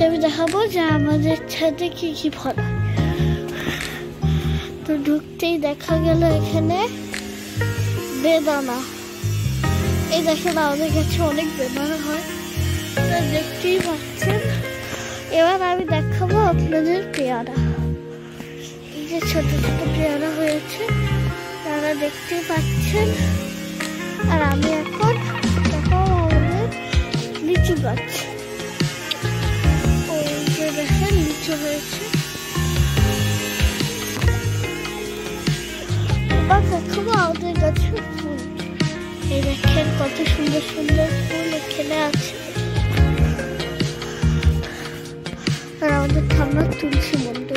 আজকে আমি দেখাবো যে আমাদের ছাদে কি কি ফল হয়। তো ঢুকতেই দেখা গেল এখানে বেদানা। এই দেখেন আমাদের কাছে অনেক বেদানা হয়, দেখতেই পাচ্ছেন। এবার আমি দেখাবো আপনাদের পেয়ারা। এই যে ছোট ছোট পেয়ারা হয়েছে, তারা দেখতেই পাচ্ছেন। আর আমি এখন দেখাবো আমাদের লিচু গাছ। ওই যে দেখেন লিচু হয়েছে। এবার দেখাবো আমাদের গাছের ফুল। এই দেখেন কত সুন্দর সুন্দর ফুল এখানে আছে। আর আমাদের ঠাম্মার তুলসী মন্দির।